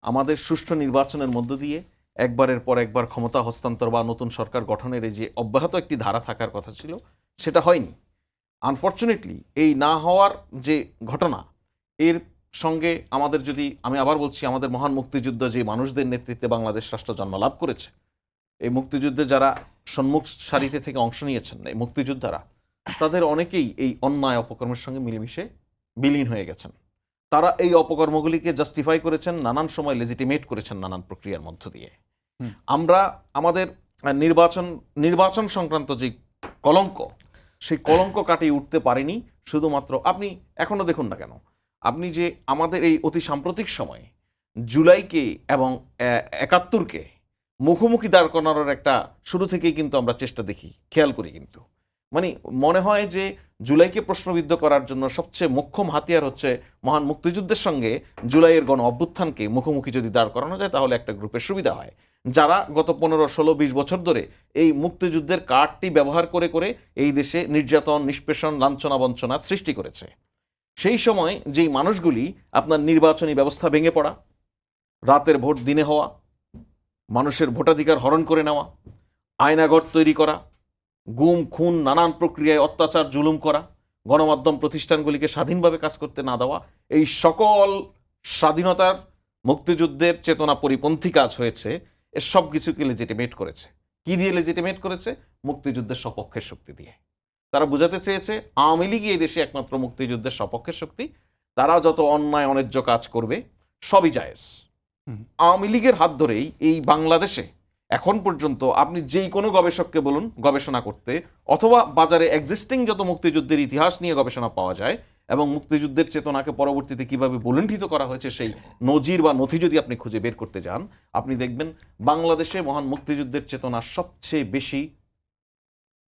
আমাদের সুষ্ঠু নির্বাচনের মধ্য দিয়ে একবারের পর একবার ক্ষমতা হস্তান্তর বা নতুন সরকার গঠনের এই যে অব্যাহত একটি ধারা থাকার কথা ছিল সেটা হয়নি। আনফর্চুনেটলি এই না হওয়ার যে ঘটনা, এর সঙ্গে আমাদের যদি আমি আবার বলছি, আমাদের মহান মুক্তিযুদ্ধ যে মানুষদের নেতৃত্বে বাংলাদেশ রাষ্ট্র জন্ম লাভ করেছে, এই মুক্তিযুদ্ধে যারা সম্মুখ সারিতে থেকে অংশ নিয়েছেন, এই মুক্তিযোদ্ধারা, তাদের অনেকেই এই অন্যায় অপকর্মের সঙ্গে মিলেমিশে বিলীন হয়ে গেছেন। তারা এই অপকর্মগুলিকে জাস্টিফাই করেছেন, নানান সময় লেজিটিমেট করেছেন নানান প্রক্রিয়ার মধ্য দিয়ে। আমরা আমাদের নির্বাচন সংক্রান্ত যে কলঙ্ক, সেই কলঙ্ক কাটিয়ে উঠতে পারিনি। শুধুমাত্র আপনি এখনো দেখুন না কেন, আপনি যে আমাদের এই অতি সাম্প্রতিক সময়ে জুলাইকে এবং ৭১কে মুখোমুখি দাঁড় করানোর একটা শুরু থেকেই কিন্তু আমরা চেষ্টা দেখি, খেয়াল করি, কিন্তু মানে মনে হয় যে জুলাইকে প্রশ্নবিদ্ধ করার জন্য সবচেয়ে মোক্ষম হাতিয়ার হচ্ছে মহান মুক্তিযুদ্ধের সঙ্গে জুলাইয়ের গণ অভ্যুত্থানকে মুখোমুখি যদি দাঁড় করানো যায় তাহলে একটা গ্রুপের সুবিধা হয়, যারা গত ১৫, ১৬, ২০ বছর ধরে এই মুক্তিযুদ্ধের কার্ডটি ব্যবহার করে করে এই দেশে নির্যাতন, নিষ্পেষণ, লাঞ্ছনা, বঞ্চনা সৃষ্টি করেছে। সেই সময় যেই মানুষগুলি আপনার নির্বাচনী ব্যবস্থা ভেঙে পড়া, রাতের ভোট দিনে হওয়া, মানুষের ভোটাধিকার হরণ করে নেওয়া, আয়নাঘর তৈরি করা, গুম খুন নানান প্রক্রিয়ায় অত্যাচার জুলুম করা, গণমাধ্যম প্রতিষ্ঠানগুলিকে স্বাধীনভাবে কাজ করতে না দেওয়া, এই সকল স্বাধীনতার মুক্তিযুদ্ধের চেতনা পরিপন্থী কাজ হয়েছে। এর সব কিছুকে লেজিটিমেট করেছে। কি দিয়ে লেজিটিমেট করেছে? মুক্তিযুদ্ধের সপক্ষের শক্তি দিয়ে। তারা বোঝাতে চেয়েছে আওয়ামী লীগ এই দেশে একমাত্র মুক্তিযুদ্ধের সপক্ষের শক্তি, তারা যত অন্যায় অন্যায্য কাজ করবে সবই জায়েজ। আওয়ামী লীগের হাত ধরেই এই বাংলাদেশে এখন পর্যন্ত আপনি যেই কোনো গবেষককে বলুন গবেষণা করতে, অথবা বাজারে এক্সিস্টিং যত মুক্তিযুদ্ধের ইতিহাস নিয়ে গবেষণা পাওয়া যায় এবং মুক্তিযুদ্ধের চেতনাকে পরবর্তীতে কিভাবে বুলণ্ঠিত করা হয়েছে সেই নজির বা নথি যদি আপনি খুঁজে বের করতে যান, আপনি দেখবেন বাংলাদেশে মহান মুক্তিযুদ্ধের চেতনা সবচেয়ে বেশি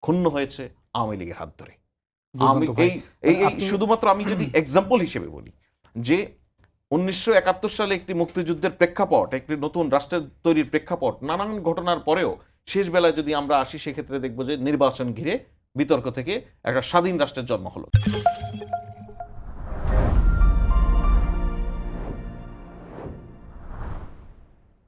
ক্ষুণ্ণ হয়েছে আওয়ামী লীগের হাত ধরে। এই শুধুমাত্র আমি যদি এক্সাম্পল হিসেবে বলি যে ১৯৭১ সালে একটি মুক্তিযুদ্ধের প্রেক্ষাপট, একটি নতুন রাষ্ট্রের তৈরির প্রেক্ষাপট, নানান ঘটনার পরেও শেষ বেলায় যদি আমরা আসি সেক্ষেত্রে দেখব যে নির্বাচন ঘিরে বিতর্ক থেকে একটা স্বাধীন রাষ্ট্রের জন্ম হলো।